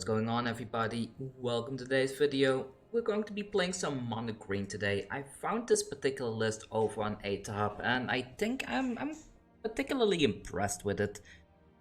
going on, everybody? Welcome to today's video. We're going to be playing some mono green today. I found this particular list over on ATAP and I think I'm particularly impressed with it.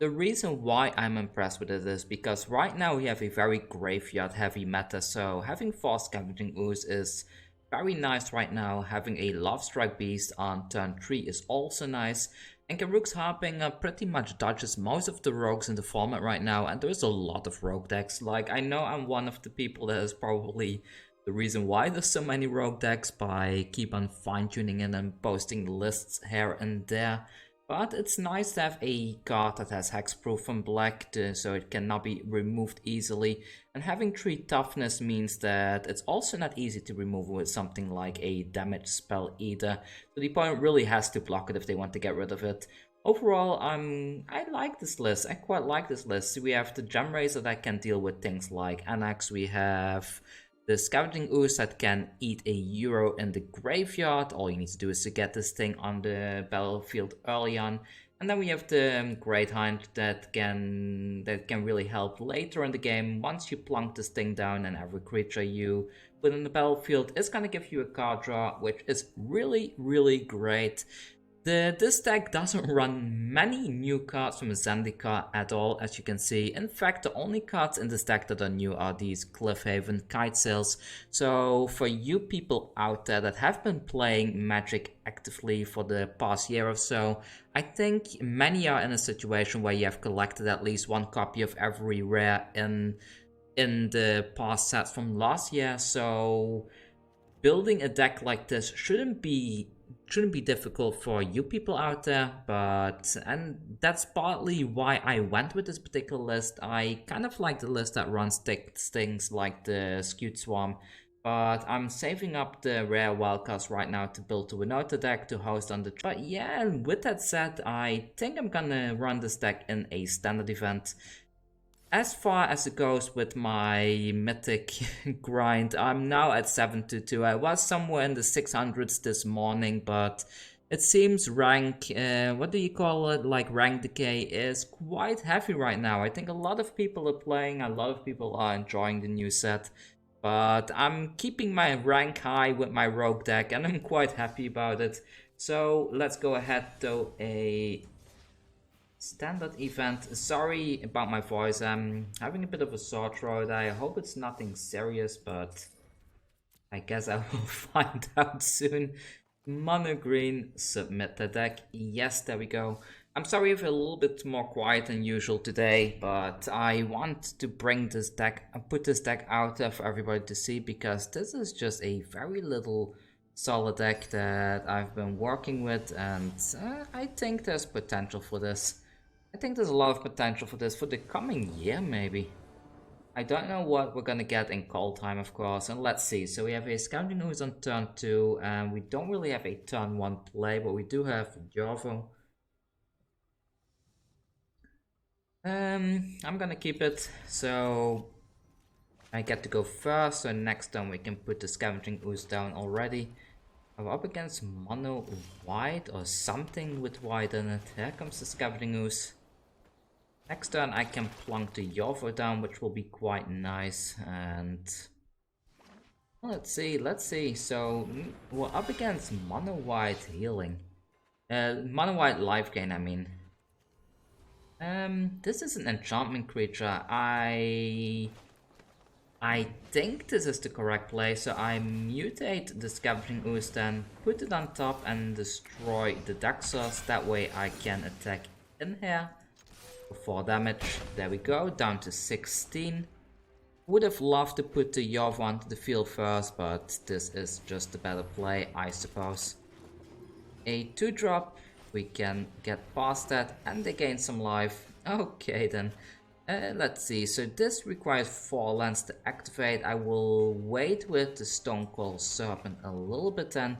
The reason why I'm impressed with it is because right now we have a very graveyard heavy meta, so having 4 Scavenging Ooze is very nice right now. Having a Lovestruck Beast on turn 3 is also nice. And Garruk's Harbinger pretty much dodges most of the rogues in the format right now, and there's a lot of rogue decks. Like, I know I'm one of the people that is probably the reason why there's so many rogue decks, by keep on fine-tuning it and posting lists here and there. But it's nice to have a card that has hexproof from black, so it cannot be removed easily. And having 3 toughness means that it's also not easy to remove with something like a damage spell either. So the opponent really has to block it if they want to get rid of it. Overall, I like this list. I quite like this list. We have the Gemrazer that can deal with things like Annex. We have the Scavenging Ooze that can eat a euro in the graveyard. All you need to do is to get this thing on the battlefield early on. And then we have the Great Henge that can really help later in the game. Once you plunk this thing down, and every creature you put in the battlefield is going to give you a card draw, which is really great. This deck doesn't run many new cards from Zendikar at all, as you can see. In fact, the only cards in this deck that are new are these Cliffhaven Kitesails. So for you people out there that have been playing Magic actively for the past year or so, I think many are in a situation where you have collected at least 1 copy of every rare in the past sets from last year. So building a deck like this shouldn't be difficult for you people out there, and that's partly why I went with this particular list. I kind of like the list that runs things like the Skewed Swarm, but I'm saving up the rare wildcards right now to build the Winota deck to host on the... But yeah, with that said, I think I'm gonna run this deck in a standard event. As far as it goes with my mythic grind, I'm now at 722. I was somewhere in the 600s this morning, but it seems rank, what do you call it, like rank decay is quite heavy right now. I think a lot of people are playing, a lot of people are enjoying the new set, but I'm keeping my rank high with my rogue deck and I'm quite happy about it. So let's go ahead to a standard event. Sorry about my voice, I'm having a bit of a sore throat. I hope it's nothing serious, but I guess I will find out soon. Mono green, submit the deck. Yes, there we go. I'm sorry if I'm a little bit more quiet than usual today, but I want to bring this deck and put this deck out there for everybody to see, because this is just a very little solid deck that I've been working with, and I think there's potential for this. I think there's a lot of potential for this for the coming year, maybe. I don't know what we're gonna get in cold time, of course, and let's see. So we have a Scavenging Ooze on turn 2, and we don't really have a turn 1 play, but we do have Yorvo. I'm gonna keep it, so I get to go first, so next turn we can put the Scavenging Ooze down already. I'm up against mono white or something with white in it. Here comes the Scavenging Ooze. Next turn I can plunk the Yorvo down, which will be quite nice. And let's see. So we're up against mono white healing. Mono white life gain, I mean. This is an enchantment creature. I think this is the correct play, so I mutate the Scavenging Ooze, then put it on top and destroy the Daxos. That way I can attack in here for 4 damage. There we go, down to 16. Would have loved to put the Yorvo onto the field first, but this is just a better play, I suppose. A 2-drop, we can get past that and they gain some life. Okay then. Let's see, so this requires 4 lands to activate. I will wait with the Stonecoil Serpent a little bit then.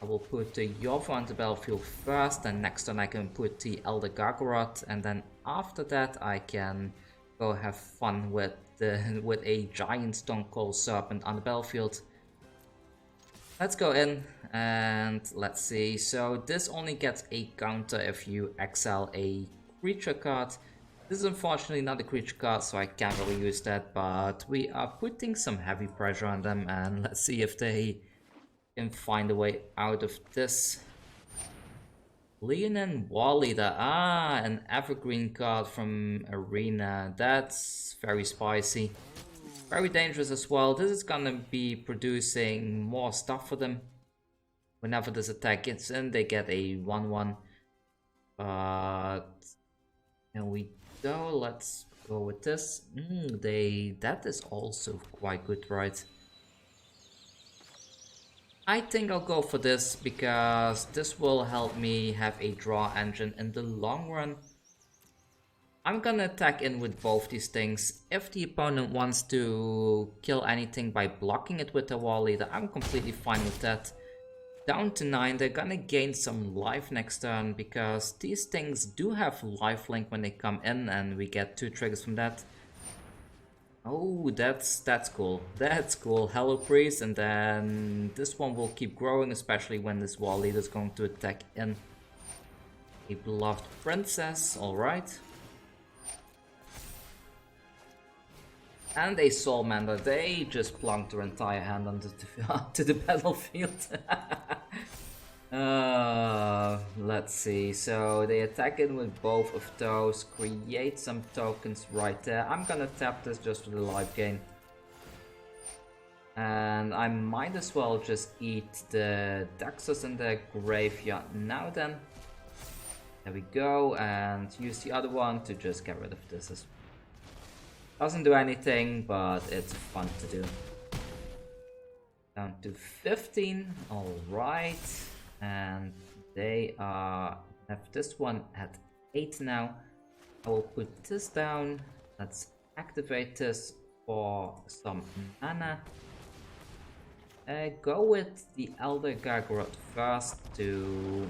I will put the Yorvo on the battlefield first, and next turn I can put the Elder Gargaroth, and then after that I can go have fun with a giant Stonecoil Serpent on the battlefield. Let's go in and let's see. So this only gets a counter if you exile a creature card. This is unfortunately not a creature card, so I can't really use that, but we are putting some heavy pressure on them, and let's see if they can find a way out of this. Leonin Wallida, an evergreen card from Arena. That's very spicy. Very dangerous as well. This is gonna be producing more stuff for them. Whenever this attack gets in, they get a 1-1. But here we go. Let's go with this. That is also quite good, right? I think I'll go for this because this will help me have a draw engine in the long run. I'm gonna attack in with both these things. If the opponent wants to kill anything by blocking it with a wall leader, I'm completely fine with that. Down to 9, they're gonna gain some life next turn because these things do have lifelink when they come in, and we get 2 triggers from that. Oh, that's cool. That's cool. Hello Priest, and then this one will keep growing, especially when this wall leader is going to attack in. A beloved princess, alright. And a Soulmender. They just plunked their entire hand onto the battlefield. Let's see. So they attack in with both of those, create some tokens right there. I'm gonna tap this just for the life gain. And I might as well just eat the Dexus in the graveyard now then. There we go, and use the other one to just get rid of this. Doesn't do anything, but it's fun to do. Down to 15, alright. And they have this one at 8 now. I will put this down. Let's activate this for some mana. Go with the Elder Gargaroth first to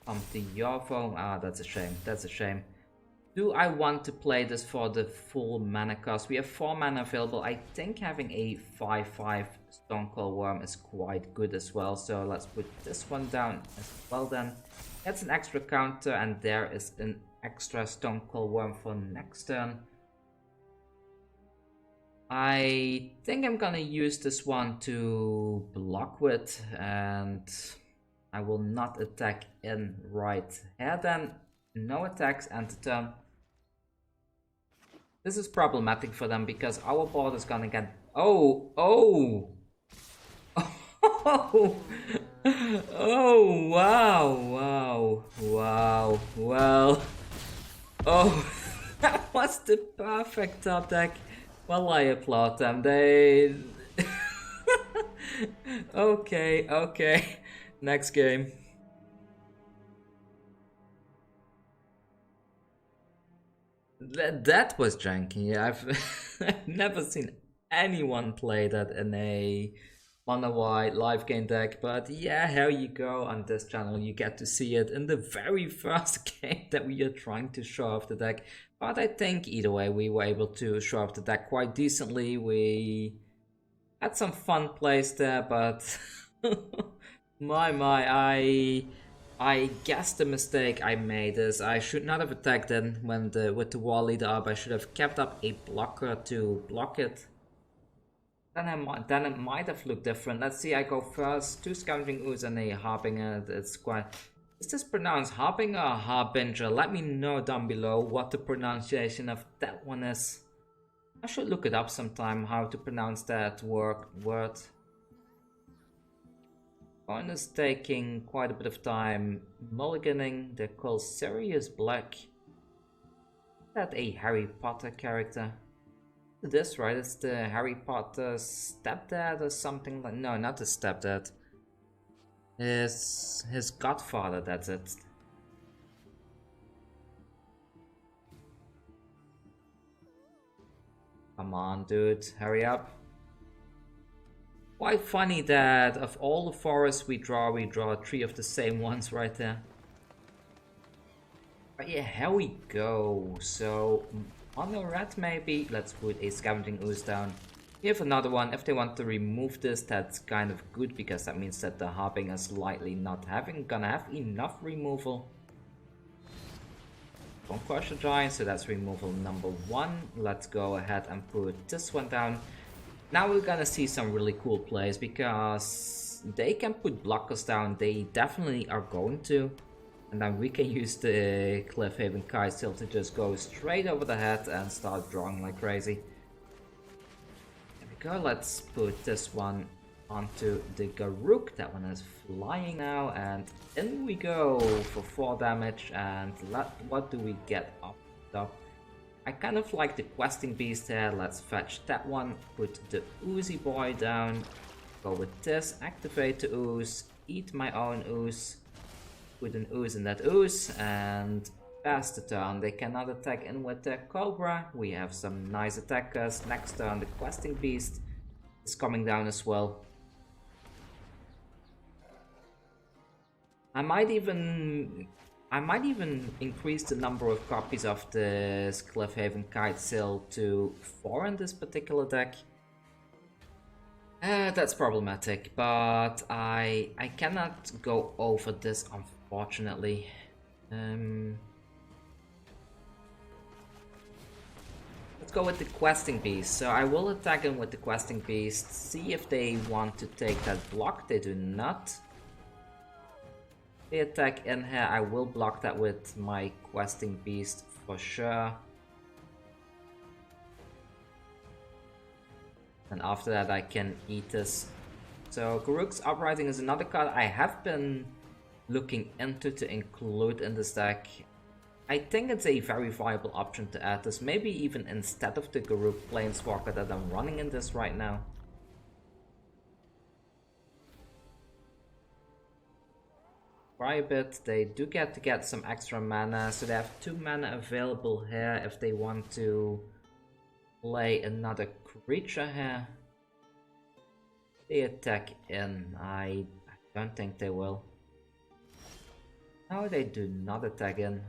pump the Yorvo. That's a shame. That's a shame. Do I want to play this for the full mana cost? We have 4 mana available. I think having a 5/5 Stonecoil Worm is quite good as well. So let's put this one down as well then. That's an extra counter, and there is an extra Stonecoil Worm for next turn. I think I'm gonna use this one to block with, and I will not attack in right here then. No attacks end the turn. This is problematic for them because our board is gonna get... Oh! Wow, well... Oh, that was the perfect top deck. Well, I applaud them. They... Okay. Next game. That was janky. I've never seen anyone play that in a mono white live game deck, but yeah, here you go. On this channel you get to see it in the very first game that we are trying to show off the deck. But I think either way we were able to show off the deck quite decently. We had some fun plays there, but I guess the mistake I made is I should not have attacked in when with the wall leader up. I should have kept up a blocker to block it. Then it might have looked different. Let's see, I go first. 2 Scavenging Ooze and a Harbinger. It's quite... Is this pronounced Harbinger or Harbinger? Let me know down below what the pronunciation of that one is. I should look it up sometime, how to pronounce that word. One is taking quite a bit of time mulliganing. They're called Sirius Black. Is that a Harry Potter character? This, right? It's the Harry Potter stepdad or something like... No, not the stepdad. His godfather, that's it. Come on, dude. Hurry up. Quite funny that of all the forests we draw 3 of the same ones right there. But yeah, here we go. So, on the red maybe, let's put a Scavenging Ooze down. We have another one. If they want to remove this, that's kind of good, because that means that the Harbinger is likely not gonna have enough removal. Bone Crusher Giant, so that's removal number 1. Let's go ahead and put this one down. Now we're gonna see some really cool plays because they can put blockers down. They definitely are going to. And then we can use the Cliffhaven Kitesail to just go straight over the head and start drawing like crazy. There we go, let's put this one onto the Garruk. That one is flying now, and in we go for 4 damage. And what do we get up top? I kind of like the Questing Beast here. Let's fetch that one, put the Oozy Boy down, go with this, activate the Ooze, eat my own Ooze, put an Ooze in that Ooze, and pass the turn. They cannot attack in with their Cobra. We have some nice attackers. Next turn the Questing Beast is coming down as well. I might even increase the number of copies of this Cliffhaven Kitesail to 4 in this particular deck. That's problematic, but I cannot go over this, unfortunately. Let's go with the Questing Beast. So I will attack him with the Questing Beast, see if they want to take that block. They do not. They attack in here, I will block that with my Questing Beast for sure. And after that I can eat this. So Garruk's Uprising is another card I have been looking into to include in this deck. I think it's a very viable option to add this, maybe even instead of the Garruk Planeswalker that I'm running in this right now. Try a bit, they do get to get some extra mana, so they have 2 mana available here if they want to play another creature here. They attack in, I don't think they will. No, they do not attack in.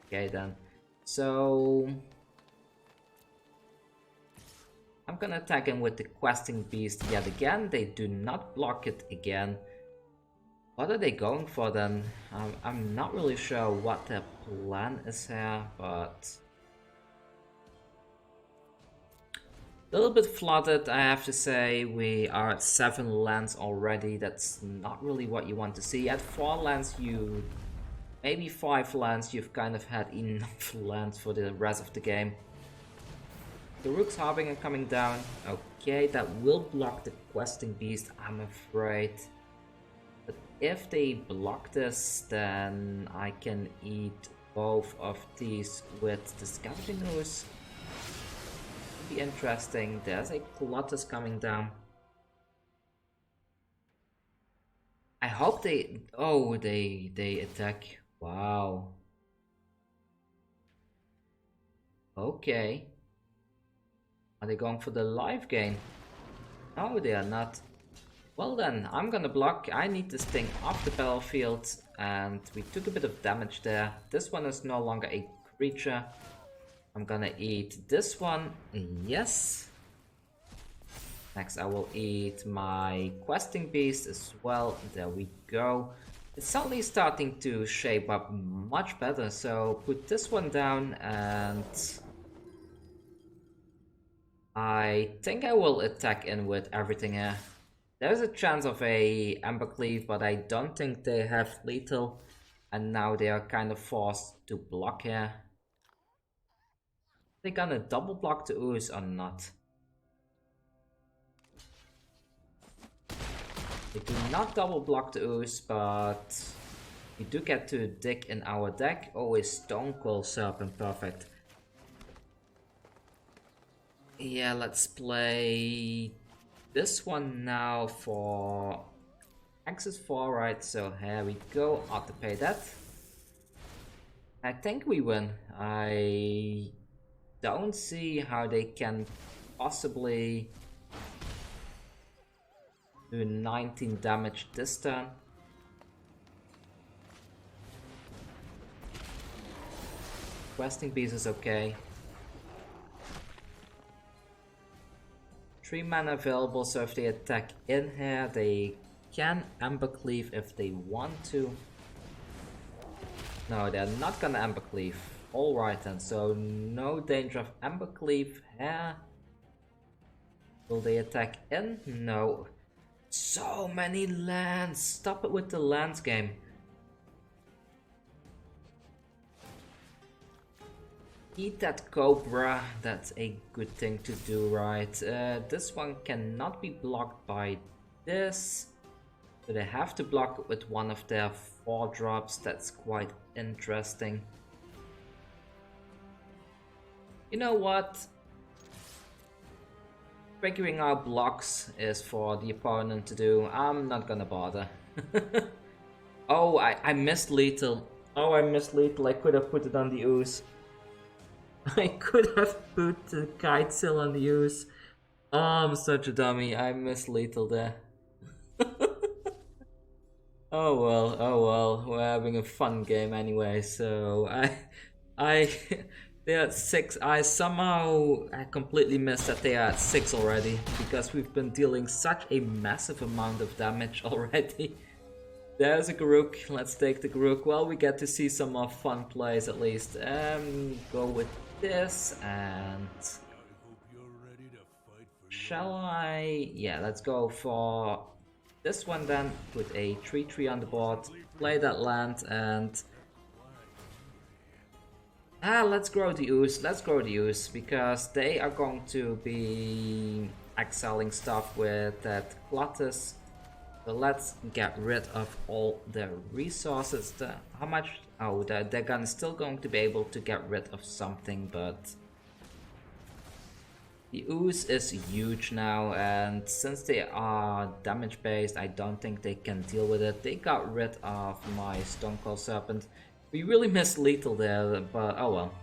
Okay then. So I'm gonna attack him with the Questing Beast yet again. They do not block it again. What are they going for then? I'm not really sure what their plan is here, but a little bit flooded, I have to say. We are at 7 lands already. That's not really what you want to see. At 4 lands, maybe 5 lands, you've kind of had enough lands for the rest of the game. Garruk's Harbinger coming down. Okay, that will block the Questing Beast, I'm afraid. But if they block this, then I can eat both of these with the Scavenging Ooze. Be interesting. There's a Colossus coming down. I hope they... Oh, they attack. Wow. Okay. Are they going for the life gain? No, they are not. Well then, I'm gonna block. I need this thing off the battlefield, and we took a bit of damage there. This one is no longer a creature. I'm gonna eat this one. Yes. Next I will eat my Questing Beast as well. There we go. It's suddenly starting to shape up much better. So put this one down, and I think I will attack in with everything here. There's a chance of a Embercleave, but I don't think they have lethal. And now they are kind of forced to block here. They gonna double block the Ooze or not? They do not double block the Ooze, but we do get to dig in our deck. Always Stonecoil Serpent, perfect. Yeah, let's play this one now for Axis 4, right? So here we go, auto-pay that. I think we win. I don't see how they can possibly do 19 damage this turn. Questing Beast is okay. 3 mana available, so if they attack in here, they can Embercleave if they want to. No, they're not gonna Embercleave. Alright then, so no danger of Embercleave here. Will they attack in? No. So many lands! Stop it with the lands game. Eat that Cobra, that's a good thing to do, right? This one cannot be blocked by this. So they have to block it with one of their 4-drops, that's quite interesting. You know what? Figuring out blocks is for the opponent to do. I'm not gonna bother. Oh, I missed lethal. Oh, I missed lethal. I could have put it on the ooze. I could have put the Kitesail on the ooze. Oh, I'm such a dummy. I missed lethal there. Oh well, we're having a fun game anyway, so they're at 6. I completely missed that they are at 6 already, because we've been dealing such a massive amount of damage already. There's a Garruk, let's take the Garruk. Well, we get to see some more fun plays at least. Go with this, and shall I? Yeah, let's go for this one then. Put a 3/3 on the board, play that land, and let's grow the ooze. Let's grow the ooze, because they are going to be excelling stuff with that Glottis. So let's get rid of all their resources. How much? Oh, they're still going to be able to get rid of something, but the ooze is huge now, and since they are damage based, I don't think they can deal with it. They got rid of my Stonecoil Serpent. We really missed lethal there, but oh well.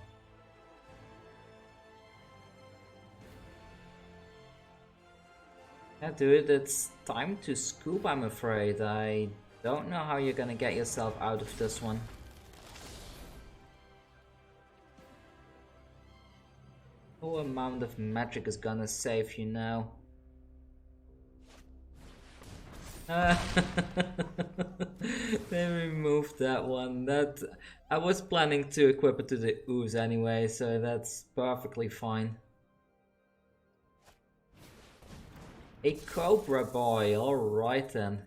Yeah, dude, it's time to scoop, I'm afraid. I don't know how you're gonna get yourself out of this one. No amount of magic is gonna save you now. They removed that one. That I was planning to equip it to the ooze anyway, so that's perfectly fine. A Cobra boy, alright then.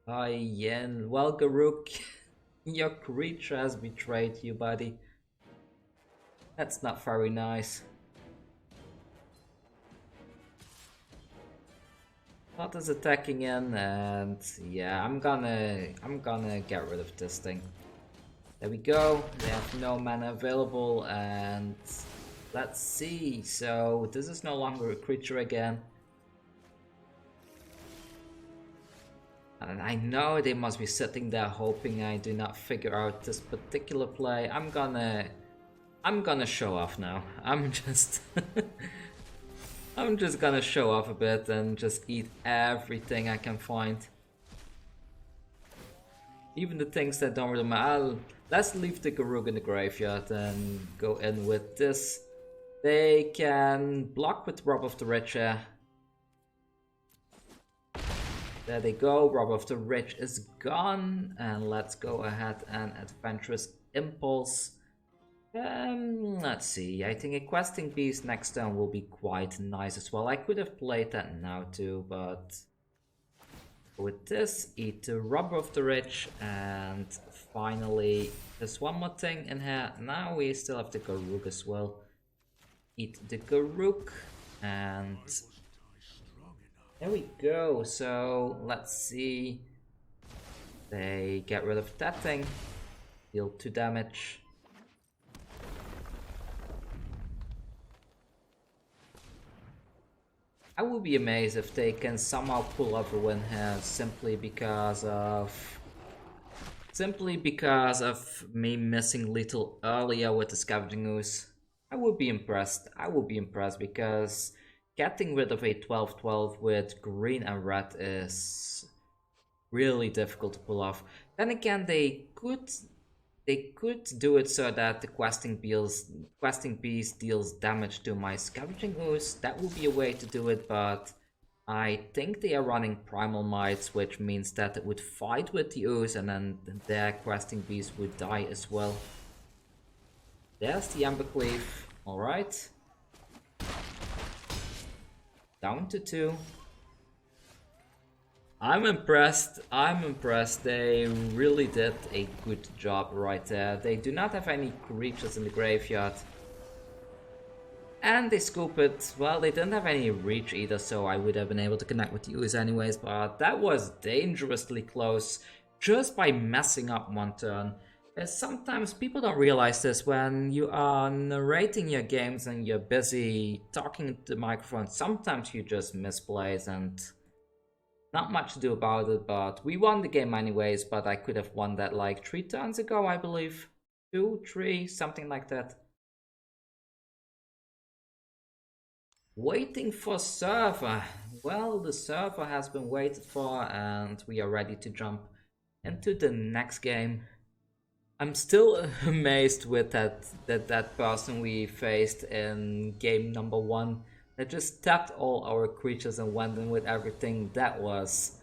Yen, well Garruk, your creature has betrayed you, buddy. That's not very nice. Not is attacking in, and yeah, I'm gonna get rid of this thing. There we go. They have no mana available, and let's see. So this is no longer a creature again. And I know they must be sitting there hoping I do not figure out this particular play. I'm gonna show off now. I'm just gonna show off a bit and just eat everything I can find. Even the things that don't really matter. Let's leave the Garruk in the graveyard and go in with this. They can block with Rob of the Rich. There they go, Rob of the Rich is gone. And let's go ahead and Adventurous Impulse. Let's see, I think a Questing Beast next turn will be quite nice as well. I could have played that now too, but with this, eat the Robber of the Rich, and finally, there's one more thing in here. Now we still have the Garruk as well. Eat the Garruk, and there we go. So let's see. They get rid of that thing, deal 2 damage. I would be amazed if they can somehow pull off a win here simply because of me missing lethal earlier with the Scavenging Ooze. I would be impressed. I would be impressed because getting rid of a 12/12 with green and red is really difficult to pull off. Then again, they could do it so that the Questing Beast deals damage to my Scavenging Ooze. That would be a way to do it, but I think they are running Primal Mites, which means that it would fight with the Ooze and then their Questing Beast would die as well. There's the Embercleave. Alright. Down to 2. I'm impressed. I'm impressed. They really did a good job right there. They do not have any creatures in the graveyard. And they scoop it. Well, they didn't have any reach either, so I would have been able to connect with the Ooze anyways, but that was dangerously close just by messing up one turn. Sometimes people don't realize this when you are narrating your games and you're busy talking to the microphone. Sometimes you just misplays and not much to do about it, but we won the game anyways, but I could have won that like 3 turns ago, I believe. 2, 3, something like that. Waiting for server. Well, the server has been waited for and we are ready to jump into the next game. I'm still amazed with that person we faced in game number 1 that just tapped all our creatures and went in with everything. That was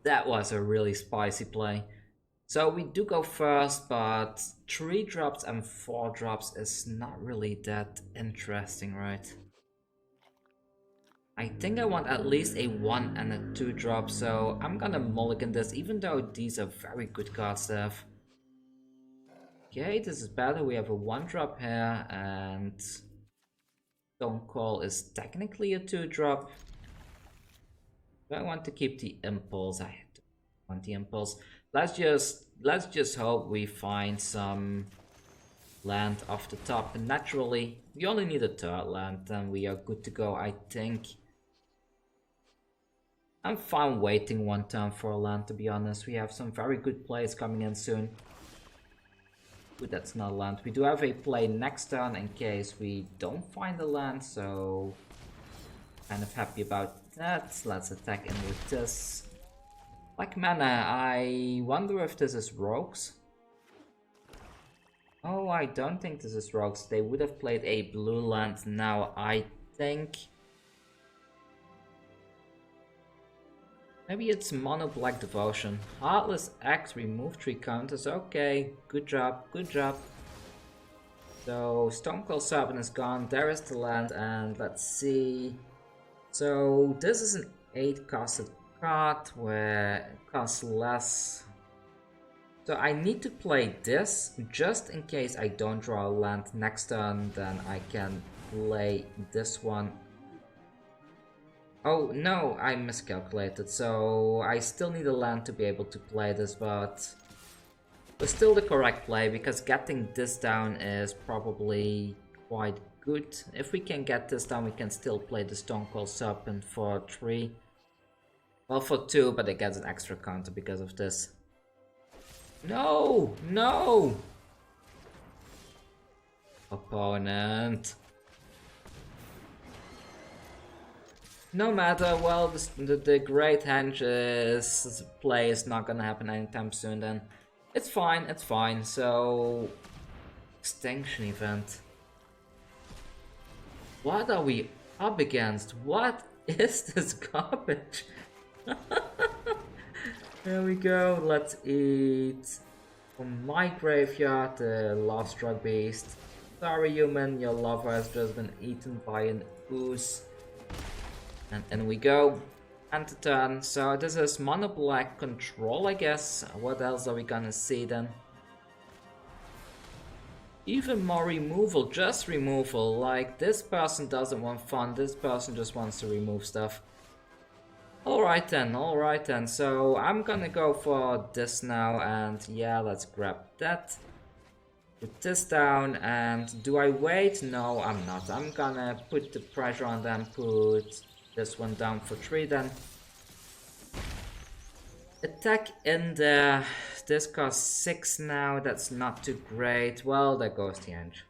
a really spicy play. So we do go first, but 3 drops and 4 drops is not really that interesting, right? I think I want at least a 1 and a 2 drop, so I'm gonna mulligan this, even though these are very good cards to have. Okay, this is better. We have a 1 drop here, and Stonecoil is technically a 2 drop. Do I want to keep the Impulse? I don't want the Impulse. Let's just hope we find some land off the top. And naturally, we only need a 3rd land, and we are good to go, I think. I'm fine waiting 1 turn for a land, to be honest. We have some very good plays coming in soon. But that's not a land. We do have a play next turn in case we don't find a land, so kind of happy about that. Let's attack in with this. Black mana, I wonder if this is Rogues. Oh, I don't think this is Rogues. They would have played a blue land now, I think. Maybe it's Mono Black Devotion. Heartless Axe, remove 3 counters. Okay, good job, good job. So, Stonecoil Serpent is gone. There is the land, and let's see. So, this is an 8-costed card where it costs less. So, I need to play this just in case I don't draw a land next turn. Then I can play this one. Oh, no, I miscalculated, so I still need a land to be able to play this, but it's still the correct play, because getting this down is probably quite good. If we can get this down, we can still play the Stonecoil Serpent for 3. Well, for 2, but it gets an extra counter because of this. No! No! Opponent. No matter, well, the Great Henge's play is not gonna happen anytime soon then. It's fine, it's fine. So, Extinction Event. What are we up against? What is this garbage? There we go, let's eat from my graveyard the Lovestruck Beast. Sorry human, your lover has just been eaten by an ooze. And in we go. End the turn. So this is mono black control, I guess. What else are we gonna see then? Even more removal, just removal. Like, this person doesn't want fun, this person just wants to remove stuff. Alright then, so I'm gonna go for this now, and yeah, let's grab that. Put this down, and do I wait? No, I'm not. I'm gonna put the pressure on them, put this one down for 3 then. Attack in there. This costs 6 now, that's not too great. Well, there goes the Henge.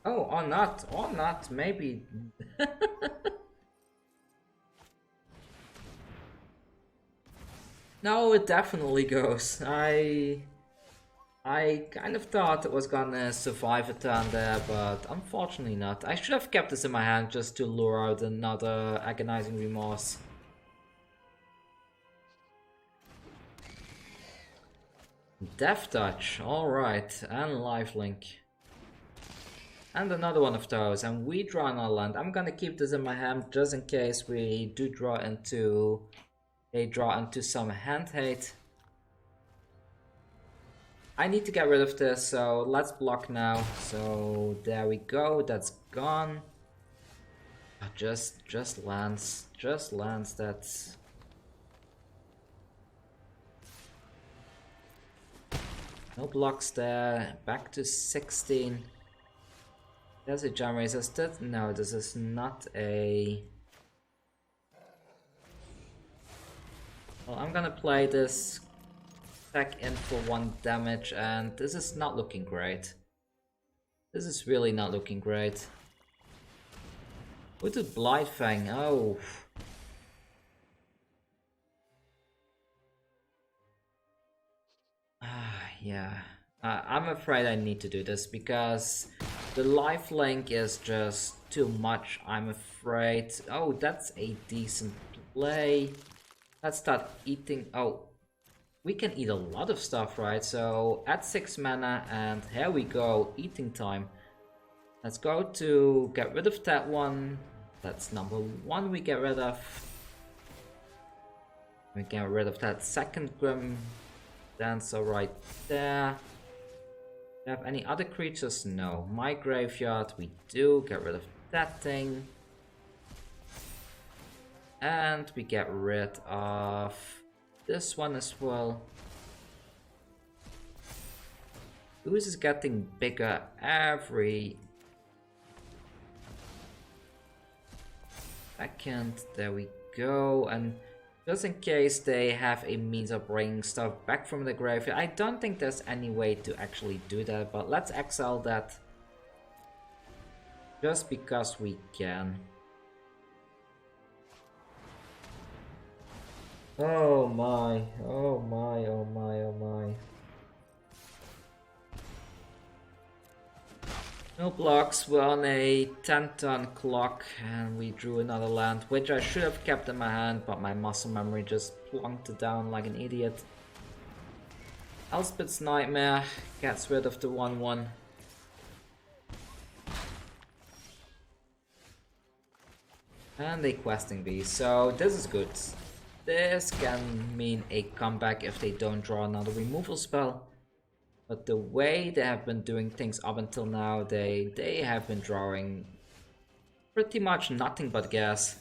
Oh, or not, maybe. No, it definitely goes. I kind of thought it was gonna survive a turn there, but unfortunately not. I should have kept this in my hand just to lure out another agonizing remorse. Death Touch, alright, and Lifelink. And another one of those, and we draw another land. I'm gonna keep this in my hand just in case we do draw into... They draw into some hand hate. I need to get rid of this, so let's block now. So there we go, that's gone. Just lands, that's... No blocks there, back to 16. There's a Gemrazer. No, this is not a... Well, I'm gonna play this back in for 1 damage, and this is not looking great. This is really not looking great. With the Blightfang, oh. Yeah. I'm afraid I need to do this because the lifelink is just too much, I'm afraid. Oh, that's a decent play. Let's start eating. Oh, we can eat a lot of stuff, right? So add 6 mana and here we go, eating time. Let's go to get rid of that one. That's number 1 we get rid of. We get rid of that second Grim Dancer right there. Do you have any other creatures? No. My graveyard, we do. Get rid of that thing. And we get rid of this one as well. Ooze is getting bigger every second. There we go. And just in case they have a means of bringing stuff back from the graveyard. I don't think there's any way to actually do that, but let's exile that. Just because we can. Oh my, oh my, oh my, oh my. No blocks, we're on a 10-turn clock and we drew another land, which I should have kept in my hand, but my muscle memory just plonked it down like an idiot. Elspeth's Nightmare gets rid of the 1/1. And a Questing Beast, so this is good. This can mean a comeback if they don't draw another removal spell. But the way they have been doing things up until now, they have been drawing pretty much nothing but gas.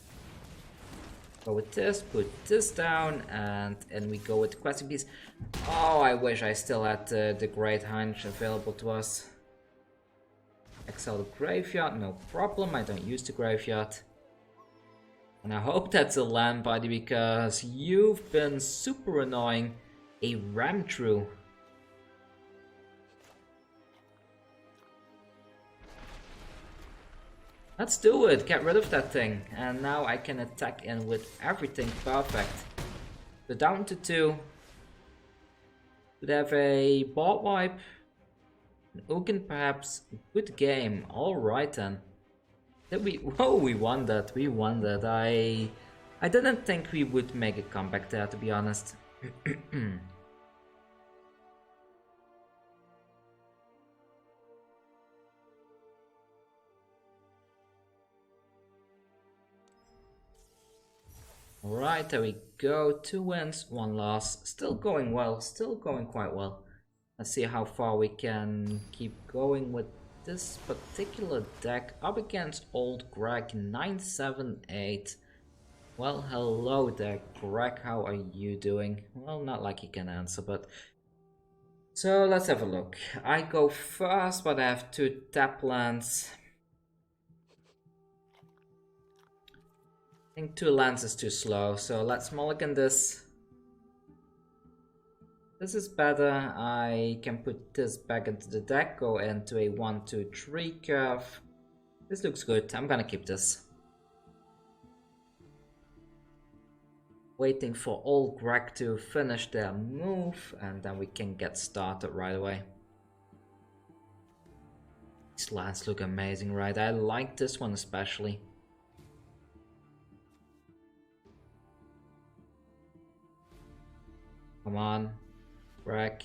Go with this, put this down, and we go with the Questing Beast. Oh, I wish I still had the Great Henge available to us. Exile the graveyard, no problem, I don't use the graveyard. And I hope that's a land body because you've been super annoying. A Ramtru. Let's do it, get rid of that thing. And now I can attack in with everything, perfect. So down to 2. Could have a board wipe. An Ugin perhaps, good game, alright then. Did we? Oh, we won that. We won that. I didn't think we would make a comeback there, to be honest. Alright, there we go. 2 wins, 1 loss. Still going well. Still going quite well. Let's see how far we can keep going with this particular deck up against old Greg 978. Well, hello there, Greg. How are you doing? Well, not like he can answer, but... So, let's have a look. I go first, but I have 2 tap lands. I think 2 lands is too slow, so let's mulligan this. This is better. I can put this back into the deck, go into a 1, 2, 3 curve. This looks good. I'm gonna keep this. Waiting for old Greg to finish their move, and then we can get started right away. These lands look amazing, right? I like this one especially. Come on, Greg.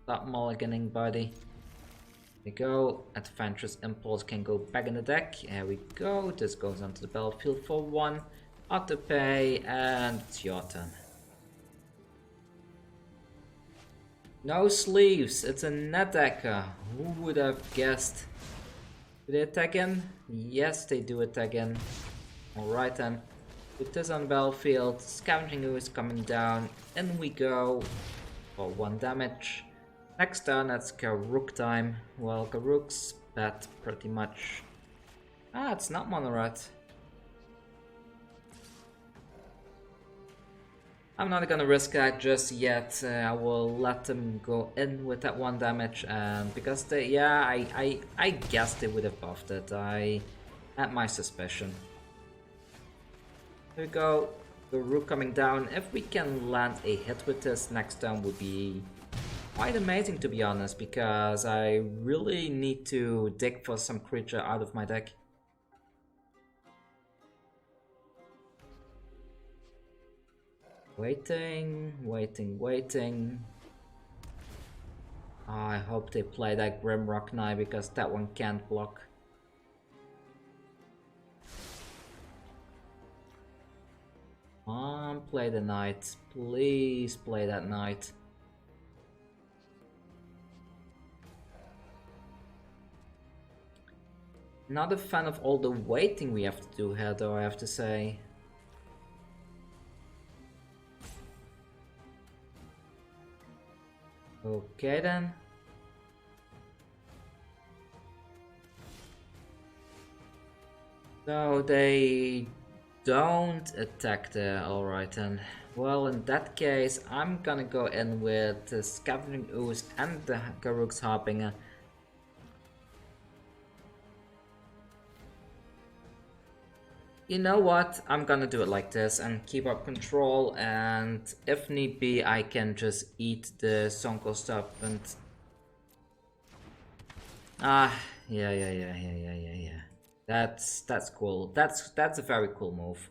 Stop mulliganing, buddy. There we go. Adventurous Impulse can go back in the deck. There we go. This goes onto the battlefield for 1. Auto pay, and it's your turn. No sleeves. It's a net decker. Who would have guessed? Do they attack in? Yes, they do attack in. Alright then. Put this on the battlefield. Scavenging Ooze coming down. In we go for 1 damage. Next turn, it's Garruk time. Well, Garruk's bad pretty much. Ah, it's not Monorat. I'm not gonna risk that just yet. I will let them go in with that 1 damage, and because they, yeah, I guessed they would have buffed it. I had my suspicion. Here we go. Garruk coming down. If we can land a hit with this next turn, would be quite amazing, to be honest, because I really need to dig for some creature out of my deck. Waiting, waiting, waiting. Oh, I hope they play that Grimrock Knight, because that one can't block. Come on, play the Knight. Please play that Knight. Not a fan of all the waiting we have to do here, though, I have to say. Okay then. So they don't attack there, alright then. Well, in that case, I'm gonna go in with the Scavenging Ooze and the Garruk's Harbinger. You know what, I'm gonna do it like this and keep up control, and if need be I can just eat the Stonecoil Serpent. Ah, yeah. That's cool. That's a very cool move.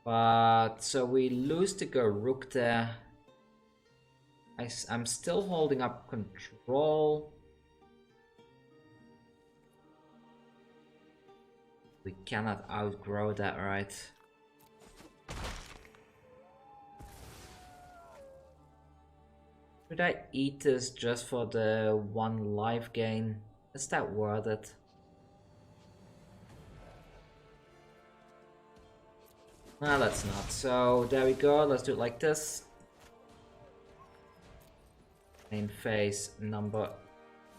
But so we lose the Garruk there. I'm still holding up control. We cannot outgrow that, right? Should I eat this just for the 1 life gain? Is that worth it? No, let's not. So there we go. Let's do it like this. Main phase number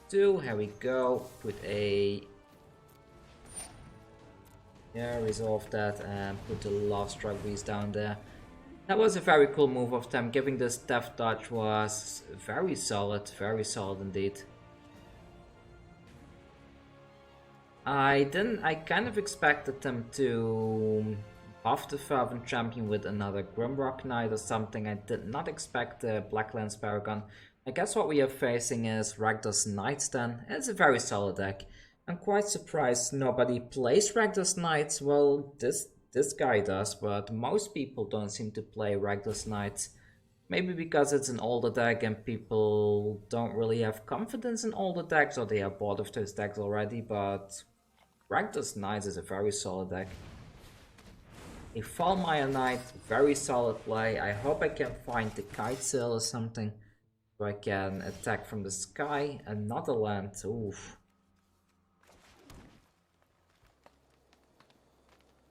2. Here we go. Put a... yeah, resolve that and put the Lovestruck Beast down there. That was a very cool move of them. Giving this Death Dodge was very solid indeed. I kind of expected them to buff the Fervent Champion with another Grimrock Knight or something. I did not expect the Blacklands Paragon. I guess what we are facing is Rakdos Knights then. It's a very solid deck. I'm quite surprised nobody plays Rakdos Knights. Well, this guy does, but most people don't seem to play Rakdos Knights. Maybe because it's an older deck and people don't really have confidence in older decks, or they are bored of those decks already, but Rakdos Knights is a very solid deck. A Fallmire Knight, very solid play. I hope I can find the Kitesail or something so I can attack from the sky. Another land, oof.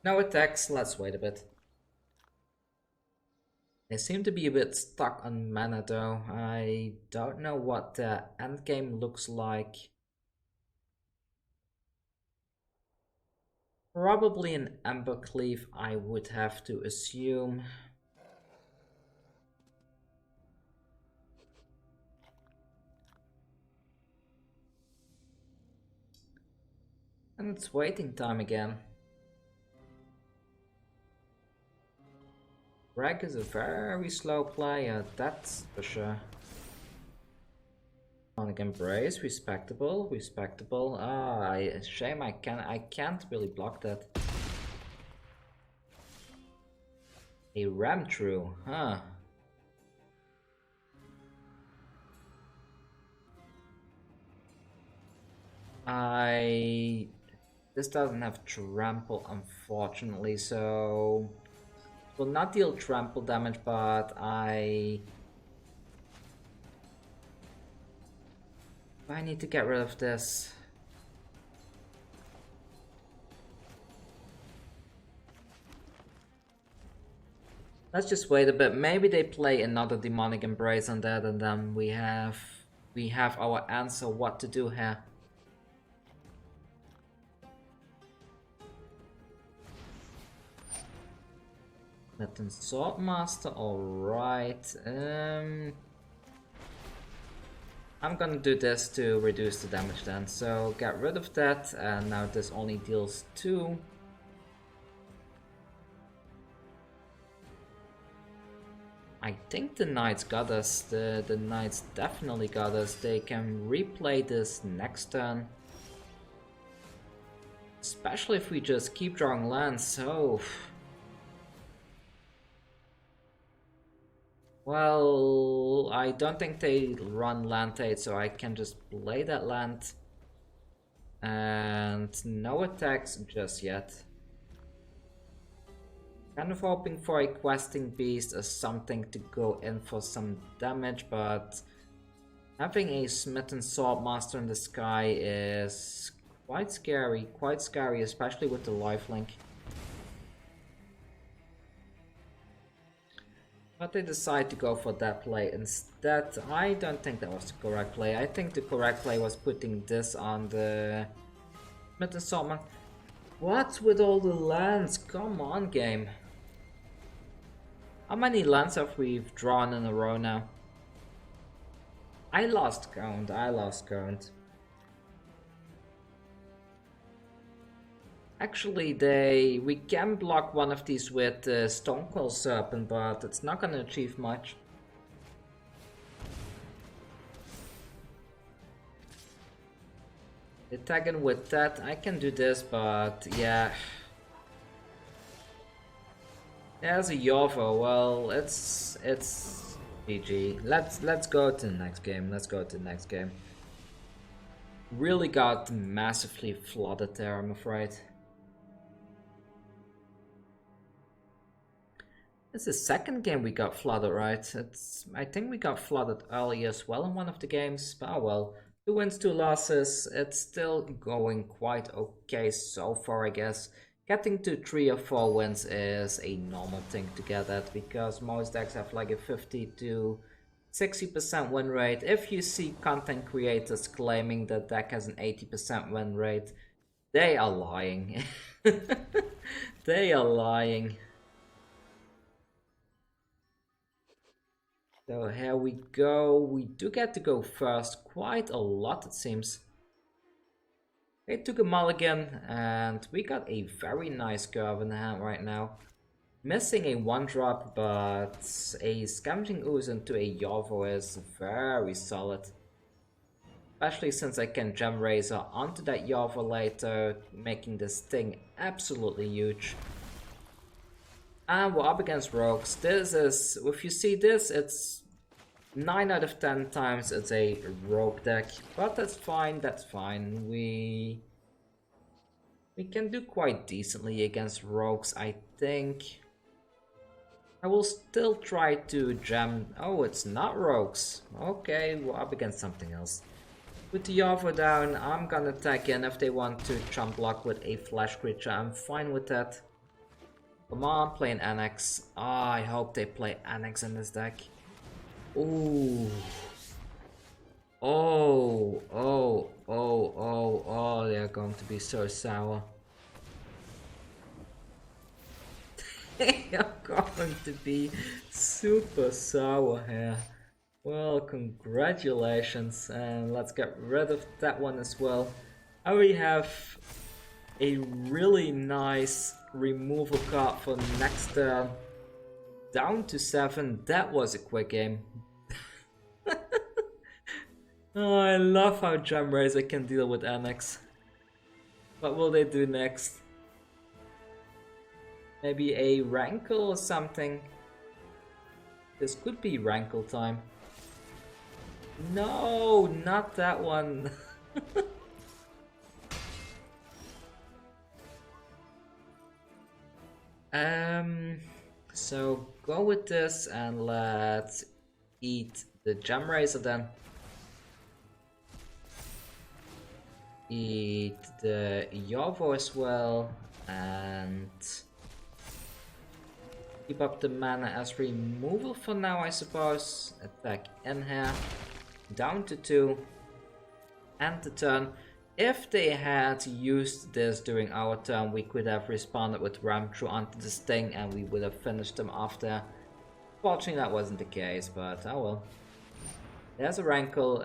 No attacks, let's wait a bit. They seem to be a bit stuck on mana though. I don't know what the endgame looks like. Probably an Embercleave, I would have to assume. And it's waiting time again. Greg is a very slow player, that's for sure. Demonic Embrace, respectable, respectable. Ah, shame I can't really block that. A Ram True, huh? This doesn't have trample, unfortunately, so will not deal trample damage, but I need to get rid of this. Let's just wait a bit. Maybe they play another Demonic Embrace on that, and then we have our answer what to do here. Smitten Swordmaster, alright. I'm gonna do this to reduce the damage then. So get rid of that, and now this only deals 2. I think the Knights got us. The Knights definitely got us. They can replay this next turn. Especially if we just keep drawing lands, so... Well, I don't think they run land 8, so I can just play that land. And no attacks just yet. Kind of hoping for a questing beast or something to go in for some damage, but having a smitten swordmaster in the sky is quite scary, especially with the lifelink. But they decide to go for that play instead. I don't think that was the correct play. I think the correct play was putting this on the smitten swordman. What's with all the lands? Come on, game. How many lands have we drawn in a row now? I lost count. Actually, we can block one of these with Stonecoil Serpent, but it's not gonna achieve much. Attacking with that, I can do this, but yeah. There's a Yorvo. Well, it's GG. Let's go to the next game. Really got massively flooded there, I'm afraid. It's the second game we got flooded, right? I think we got flooded earlier as well in one of the games, but oh well. 2 wins, 2 losses. It's still going quite okay so far, I guess. Getting to 3 or 4 wins is a normal thing to get at, because most decks have like a 50 to 60% win rate. If you see content creators claiming that deck has an 80% win rate, they are lying. They are lying. So here we go. We do get to go first quite a lot, it seems. They took a mulligan, and we got a very nice curve in the hand right now. Missing a 1-drop, but a Scavenging Ooze into a Yorvo is very solid. Especially since I can Gemrazer onto that Yorvo later, making this thing absolutely huge. And we're up against rogues. This is, if you see this, it's 9 out of 10 times it's a rogue deck. But that's fine, We can do quite decently against rogues, I think. I will still try to gem... Oh, it's not rogues. Okay, we're up against something else. With the Yorvo down, I'm gonna attack in. If they want to chump block with a flash creature, I'm fine with that. Come on, play an Annex. Ah, I hope they play Annex in this deck. Ooh. Oh, they're going to be so sour. They are going to be super sour here. Well, congratulations, and let's get rid of that one as well. I already have a really nice removal card for next turn. down to 7. That was a quick game. Oh, I love how Gemrazer can deal with Annex. What will they do next? Maybe a Rankle or something? This could be Rankle time. No, not that one. So go with this and let's eat the Gemrazer then. Eat the Yorvo as well and keep up the mana as removal for now, I suppose. Attack in here. Down to 2. End the turn. If they had used this during our turn, we could have responded with Ram through onto the Sting and we would have finished them after. Fortunately that wasn't the case, but oh well. There's a Rankle.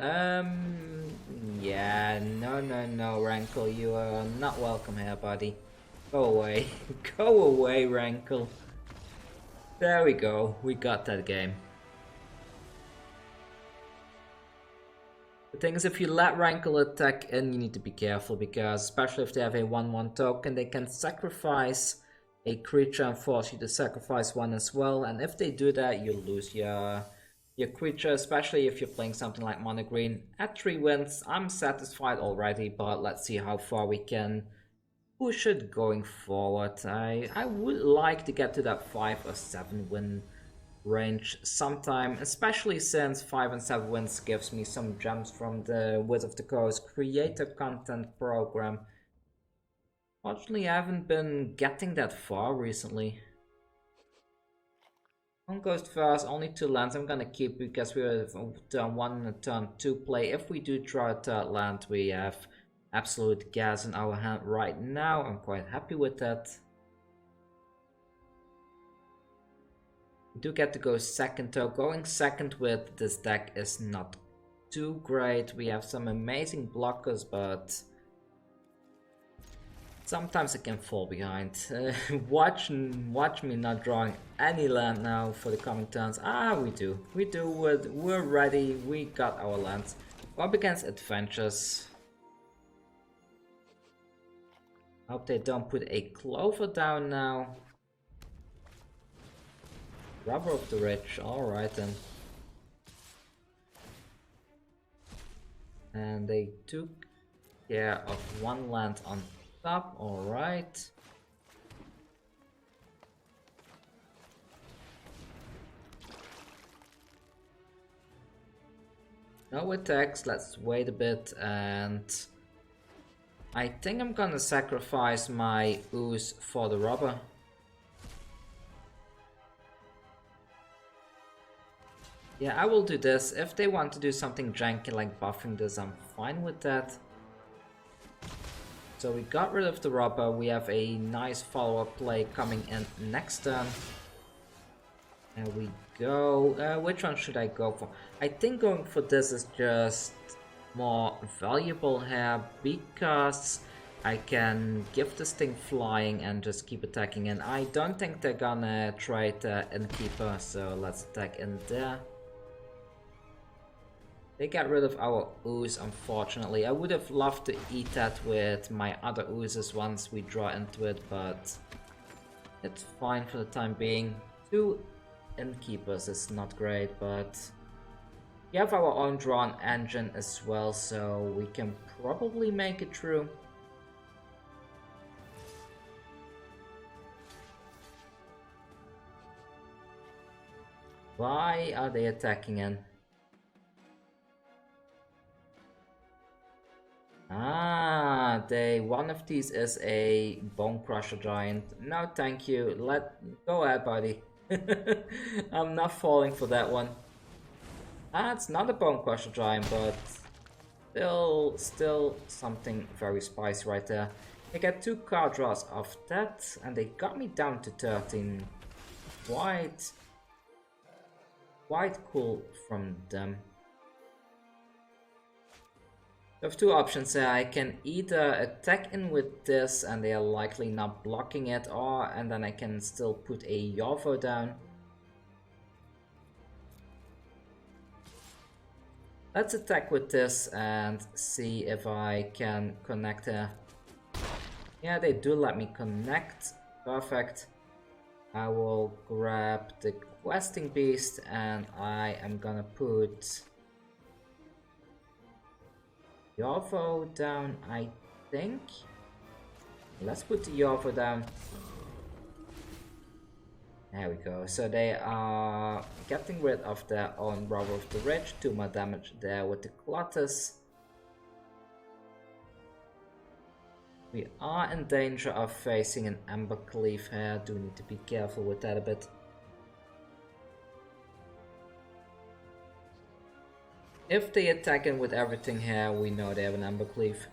Yeah, no, Rankle, you are not welcome here, buddy. Go away. Go away, Rankle. There we go, we got that game. The thing is, if you let Rankle attack in, you need to be careful, because especially if they have a 1/1 token, they can sacrifice a creature and force you to sacrifice one as well, and if they do that, you lose your creature, especially if you're playing something like Mono Green. At 3 wins, I'm satisfied already, but let's see how far we can push it going forward. I would like to get to that 5 or 7 win range sometime, especially since 5 and 7 wins gives me some gems from the Wizard of the Coast creator content program. Fortunately, I haven't been getting that far recently. One goes first, only 2 lands. I'm gonna keep because we're turn 1 and turn 2 play. If we do draw a 3rd land, we have absolute gas in our hand right now. I'm quite happy with that. We do get to go second though. Going second with this deck is not too great. We have some amazing blockers, but sometimes it can fall behind. Watch me not drawing any land now for the coming turns. Ah, we do. We're ready. We got our lands. Up against Adventures. Hope they don't put a Clover down now. Rubber of the Rich. Alright then. And they took care of 1 land on top. Alright. No attacks, let's wait a bit, and I think I'm gonna sacrifice my Ooze for the rubber. Yeah, I will do this. If they want to do something janky like buffing this, I'm fine with that. So we got rid of the rubber, we have a nice follow-up play coming in next turn. There we go. Which one should I go for? I think going for this is just more valuable here because I can give this thing flying and just keep attacking in. I don't think they're gonna trade Innkeeper, so let's attack in there. They got rid of our Ooze, unfortunately. I would have loved to eat that with my other Oozes once we draw into it, but it's fine for the time being. 2 Innkeepers is not great, but we have our own drawn engine as well, so we can probably make it through. Why are they attacking in? Ah, one of these is a Bone Crusher Giant. No, thank you. Go ahead, buddy. I'm not falling for that one. Ah, it's not a Bone Crusher Giant, but still something very spicy right there. They get 2 card draws of that, and they got me down to 13. Quite cool from them. I have 2 options here. I can either attack in with this and they are likely not blocking it, and then I can still put a Yorvo down. Let's attack with this and see if I can connect her. Yeah, they do let me connect. Perfect. I will grab the questing beast and I am gonna put Yorvo down, I think. Let's put the Yorvo down. There we go. So they are getting rid of their own Robber of the Ridge. 2 more damage there with the Glottis. We are in danger of facing an Ember Cleave here. Do need to be careful with that a bit. If they attack in with everything here, we know they have an Ember Cleave.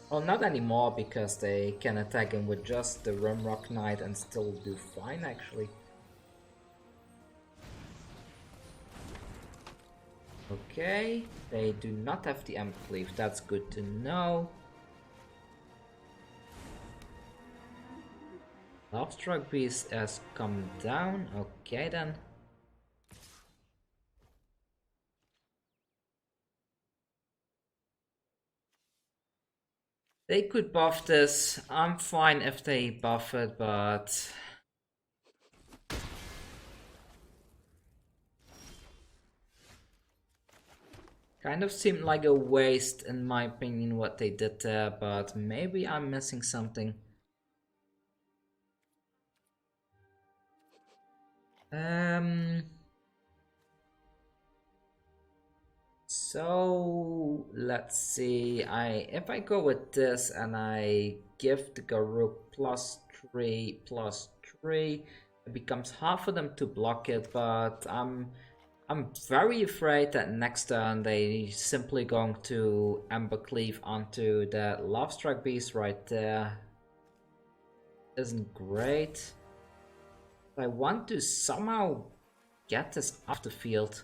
Well, not anymore, because they can attack him with just the Rimrock Knight and still do fine, actually. Okay, they do not have the Ember Cleave, that's good to know. Lovestruck Beast has come down, okay then. They could buff this. I'm fine if they buff it, but kind of seemed like a waste in my opinion what they did there, but maybe I'm missing something. So let's see. If I go with this and I give the Garruk +3/+3, it becomes hard for them to block it, but I'm very afraid that next turn they simply going to Ember Cleave onto that Lovestruck Beast right there. Isn't great. I want to somehow get this off the field.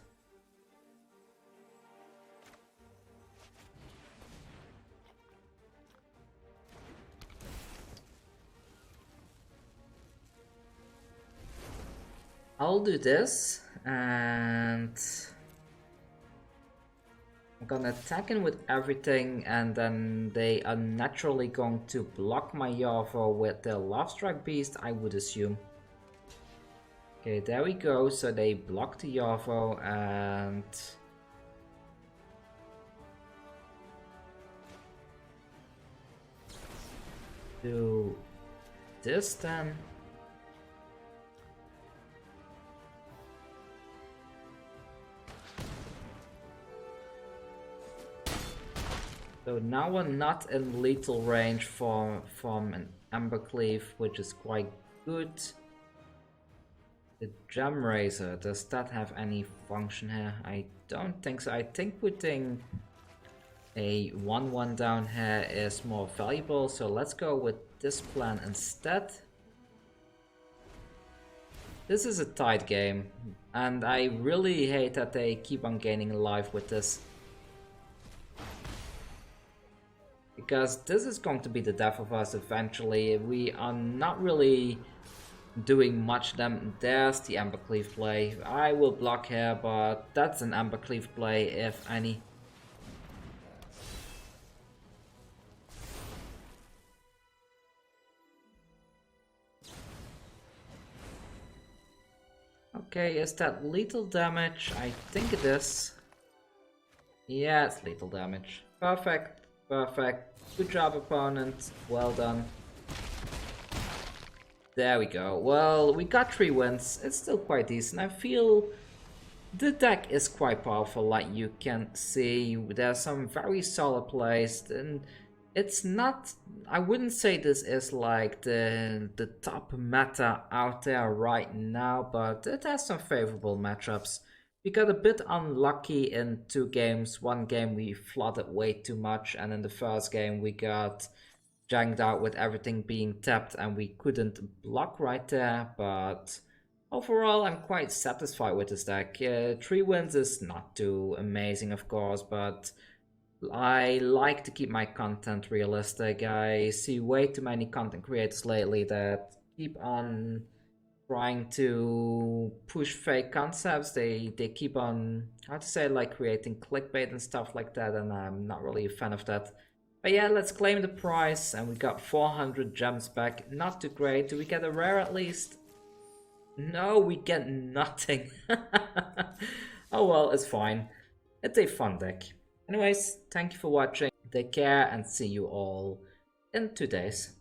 I'll do this, and I'm gonna attack in with everything, and then they are naturally going to block my Yorvo with the Lovestruck Beast, I would assume. Okay, there we go, so they block the Yorvo, and do this then. So now we're not in lethal range from an Ember Cleave, which is quite good. The Gemrazer, does that have any function here? I don't think so. I think putting a 1/1 down here is more valuable, so let's go with this plan instead. This is a tight game, and I really hate that they keep on gaining life with this. Because this is going to be the death of us eventually. We are not really doing much them. There's the Ember Cleave play. I will block here, but that's an Ember Cleave play, if any. Okay, is that lethal damage? I think it is. Yeah, it's lethal damage. Perfect, perfect. Good job, opponent. Well done. There we go. Well, we got 3 wins. It's still quite decent. I feel the deck is quite powerful, like you can see. There's some very solid plays, and it's not... I wouldn't say this is like the top meta out there right now, but it has some favorable matchups. We got a bit unlucky in 2 games. One game we flooded way too much, and in the first game we got janked out with everything being tapped and we couldn't block right there, but overall I'm quite satisfied with this deck. 3 wins is not too amazing, of course, but I like to keep my content realistic. I see way too many content creators lately that keep on trying to push fake concepts. They keep on, how to say, like creating clickbait and stuff like that, and I'm not really a fan of that. But yeah, let's claim the prize, and we got 400 gems back. Not too great. Do we get a rare at least? No, we get nothing. Oh well, it's fine. It's a fun deck. Anyways, thank you for watching. Take care and see you all in 2 days.